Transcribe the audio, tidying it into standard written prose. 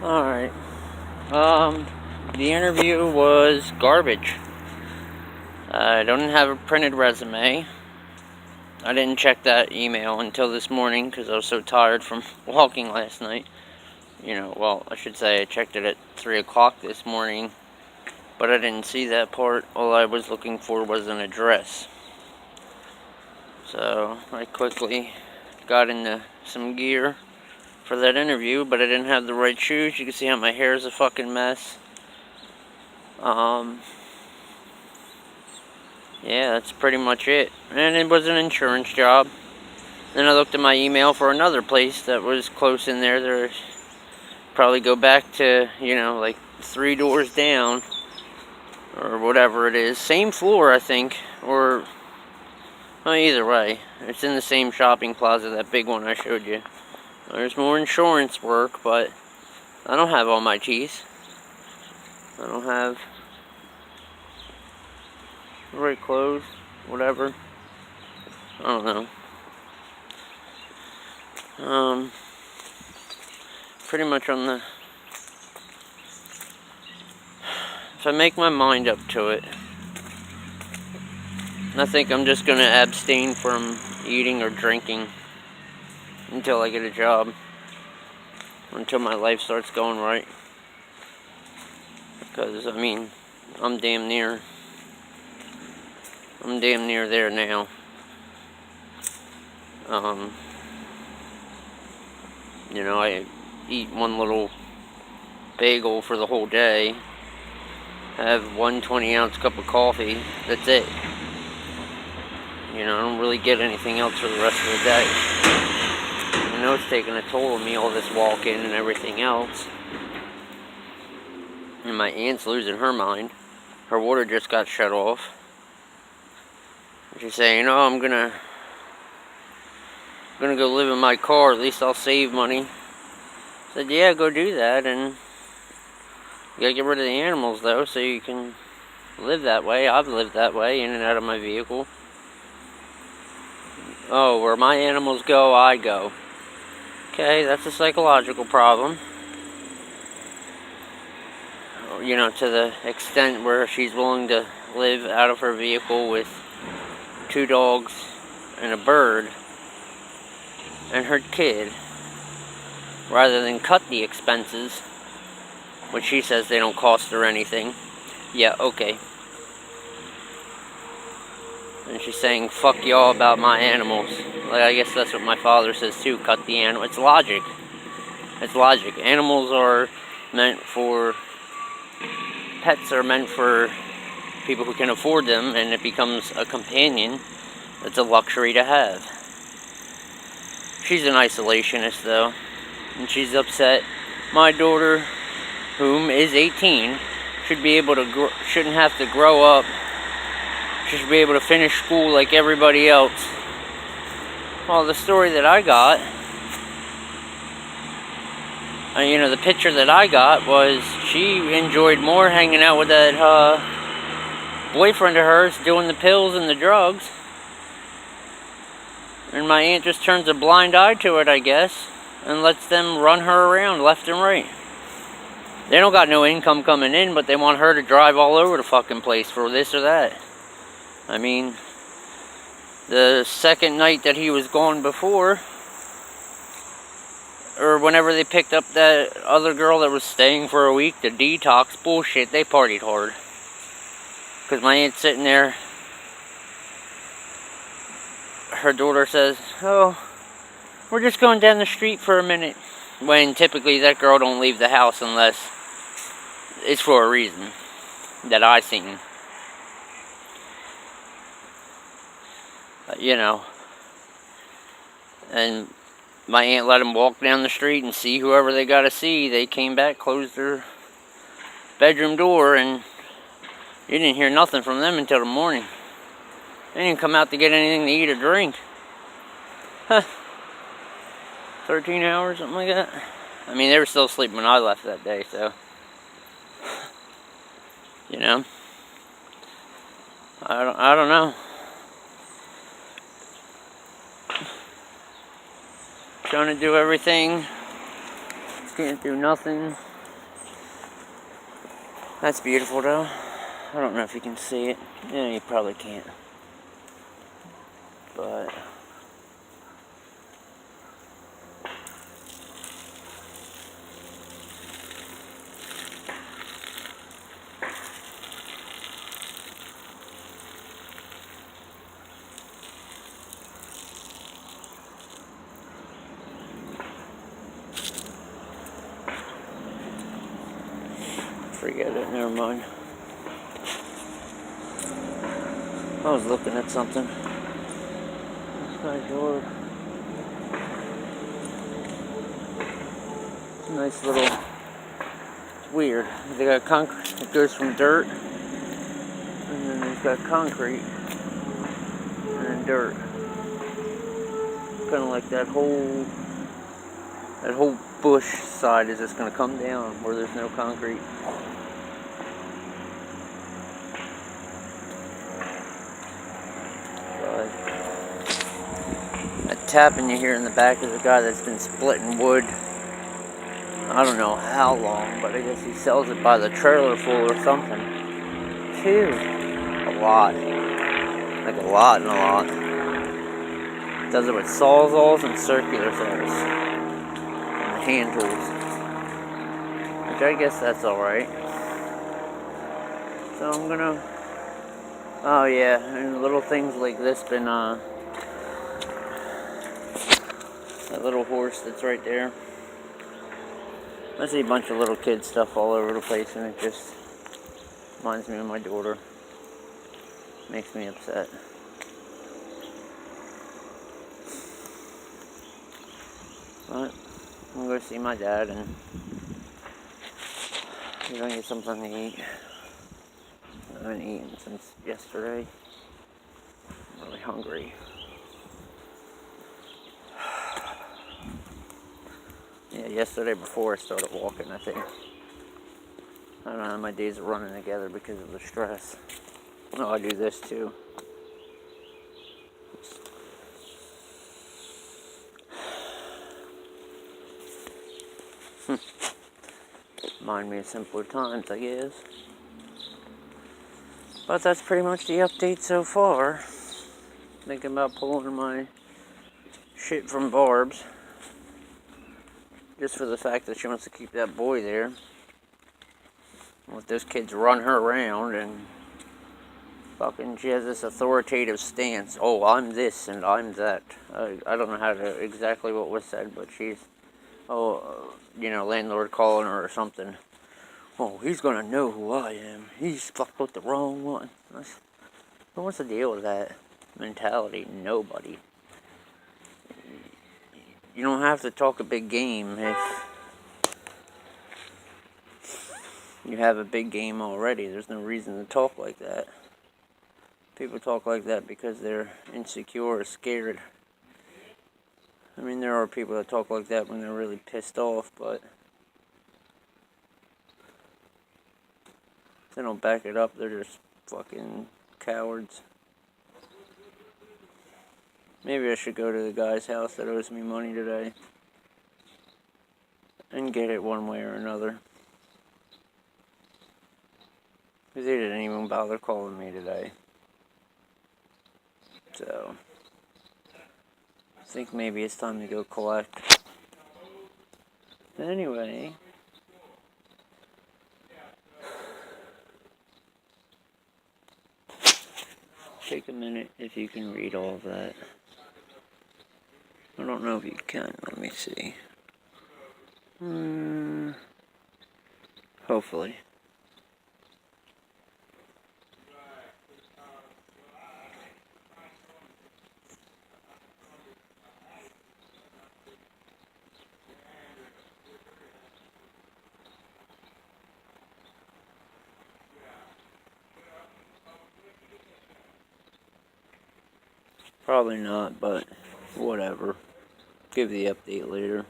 Alright. The interview was garbage. I don't have a printed resume. I didn't check that email until this morning because I was so tired from walking last night. Well, I should say I checked it at 3 o'clock this morning, but I didn't see that part. All I was looking for was an address. So I quickly got into some gear for that interview, but I didn't have the right shoes. You can see how my hair is a fucking mess. Yeah, that's pretty much it. And it was an insurance job. Then I looked at my email for another place that was close in there. There's probably go back to, like 3 doors down or whatever it is. Same floor, I think, or well, either way. It's in the same shopping plaza, that big one I showed you. There's more insurance work, but I don't have all my teeth. I don't have the right clothes, whatever. I don't know. Pretty much on the... If I make my mind up to it, I think I'm just going to abstain from eating or drinking until I get a job. Until my life starts going right. Because, I'm damn near there now. I eat one little bagel for the whole day, have one 20-ounce cup of coffee, that's it. I don't really get anything else for the rest of the day. I know it's taking a toll on me, all this walking and everything else. And my aunt's losing her mind. Her water just got shut off. She's saying, I'm gonna go live in my car, at least I'll save money. I said, yeah, go do that, and you gotta get rid of the animals, though, so you can live that way. I've lived that way, in and out of my vehicle. Oh, where my animals go, I go. Okay, that's a psychological problem. To the extent where she's willing to live out of her vehicle with 2 dogs and a bird and her kid, rather than cut the expenses, which she says they don't cost her anything. Yeah, okay. And she's saying, fuck y'all about my animals. Like, I guess that's what my father says too, cut the animal. It's logic. It's logic. Animals are meant for... Pets are meant for people who can afford them, and it becomes a companion. It's a luxury to have. She's an isolationist, though, and she's upset. My daughter, whom is 18, shouldn't have to grow up. She should be able to finish school like everybody else. Well, the story that I got, the picture that I got was she enjoyed more hanging out with that boyfriend of hers, doing the pills and the drugs. And my aunt just turns a blind eye to it, I guess, and lets them run her around left and right. They don't got no income coming in, but they want her to drive all over the fucking place for this or that. The second night that he was gone before, or whenever they picked up that other girl that was staying for a week, the detox bullshit, they partied hard. Because my aunt's sitting there, her daughter says, oh, we're just going down the street for a minute. When typically that girl don't leave the house unless it's for a reason that I seen. And my aunt let them walk down the street and see whoever they got to see. They came back, closed their bedroom door, and you didn't hear nothing from them until the morning. They didn't come out to get anything to eat or drink. 13 hours, something like that. They were still asleep when I left that day, so... I don't know. Trying to do everything. Can't do nothing. That's beautiful though. I don't know if you can see it. Yeah, you probably can't. But forget it, never mind. I was looking at something. This guy's yard. It's a nice little, it's weird. They got concrete, it goes from dirt, and then they've got concrete, and then dirt. Kind of like that whole bush side is just going to come down where there's no concrete. That tapping you hear in the back is a guy that's been splitting wood. I don't know how long, but I guess he sells it by the trailer full or something. Phew. A lot. Like a lot and a lot. Does it with sawzalls and circular saws. And hand tools. Which I guess that's alright. So I'm gonna... Oh yeah, and little things like this been, that little horse that's right there. I see a bunch of little kid stuff all over the place, and it just reminds me of my daughter. Makes me upset. But I'm gonna go see my dad, and we're gonna get something to eat. I haven't eaten since yesterday. I'm really hungry. Yeah, yesterday before I started walking, I think. I don't know, my days are running together because of the stress. Oh, I do this too. Remind me of simpler times, I guess. But that's pretty much the update so far. Thinking about pulling my shit from Barb's. Just for the fact that she wants to keep that boy there. Let those kids run her around, and fucking she has this authoritative stance. Oh, I'm this and I'm that. I don't know how to exactly what was said, but she's, landlord calling her or something. Oh, he's gonna know who I am. He's fucked with the wrong one. Who wants to deal with that mentality? Nobody. You don't have to talk a big game if you have a big game already. There's no reason to talk like that. People talk like that because they're insecure or scared. I mean, there are people that talk like that when they're really pissed off, but if they don't back it up, they're just fucking cowards. Maybe I should go to the guy's house that owes me money today and get it one way or another. Because they didn't even bother calling me today. So, I think maybe it's time to go collect. Anyway, take a minute if you can read all of that. I don't know if you can. Let me see. Hopefully. Probably not, but whatever. Give the update later.